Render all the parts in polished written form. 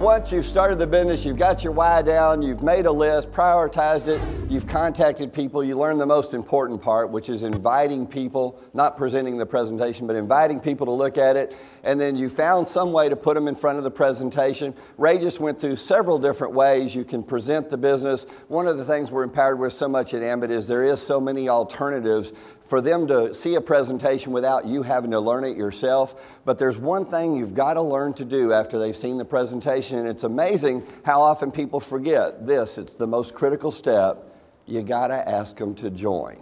Once you've started the business, you've got your why down, you've made a list, prioritized it, you've contacted people, you learn the most important part, which is inviting people, not presenting the presentation, but inviting people to look at it, and then you found some way to put them in front of the presentation. Ray just went through several different ways you can present the business. One of the things we're empowered with so much at Ambit is there is so many alternatives for them to see a presentation without you having to learn it yourself. But there's one thing you've got to learn to do after they've seen the presentation, and it's amazing how often people forget this. It's the most critical step. You got to ask them to join.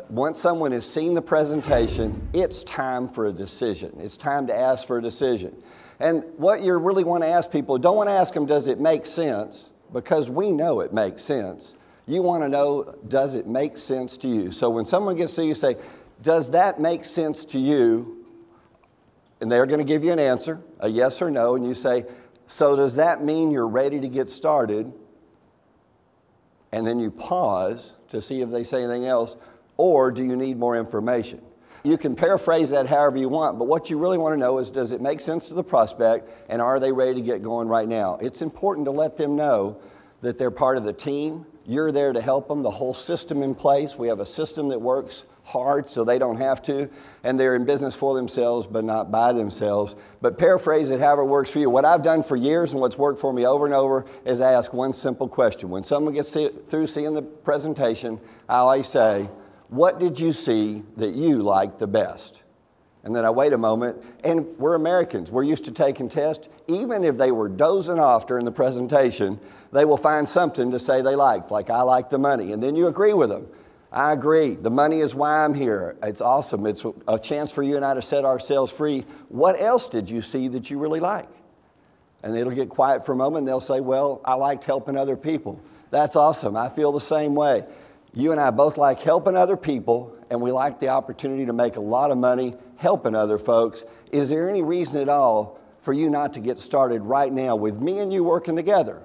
Once someone has seen the presentation, it's time for a decision. It's time to ask for a decision. And what you really want to ask people, don't want to ask them, does it make sense? Because we know it makes sense. You want to know, does it make sense to you? So when someone gets to you, say, does that make sense to you? And they're going to give you an answer, a yes or no, and you say, so does that mean you're ready to get started? And then you pause to see if they say anything else, or do you need more information? You can paraphrase that however you want, but what you really want to know is, does it make sense to the prospect, and are they ready to get going right now? It's important to let them know that they're part of the team. You're there to help them, the whole system in place. We have a system that works hard so they don't have to, and they're in business for themselves but not by themselves. But paraphrase it however works for you. What I've done for years and what's worked for me over and over is ask one simple question. When someone gets through seeing the presentation, I always say, what did you see that you liked the best? And then I wait a moment, and we're Americans. We're used to taking tests. Even if they were dozing off during the presentation, they will find something to say they liked, like I like the money. And then you agree with them. I agree. The money is why I'm here. It's awesome. It's a chance for you and I to set ourselves free. What else did you see that you really like? And it'll get quiet for a moment, and they'll say, well, I liked helping other people. That's awesome. I feel the same way. You and I both like helping other people, and we like the opportunity to make a lot of money helping other folks. Is there any reason at all for you not to get started right now with me and you working together?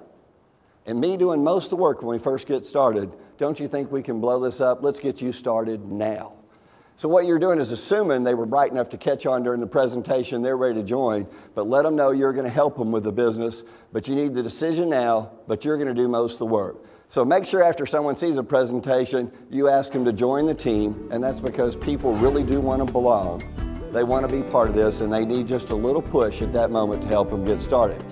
And me doing most of the work when we first get started. Don't you think we can blow this up? Let's get you started now. So what you're doing is assuming they were bright enough to catch on during the presentation, they're ready to join, but let them know you're going to help them with the business, but you need the decision now, but you're going to do most of the work. So make sure after someone sees a presentation, you ask them to join the team, and that's because people really do want to belong. They want to be part of this, and they need just a little push at that moment to help them get started.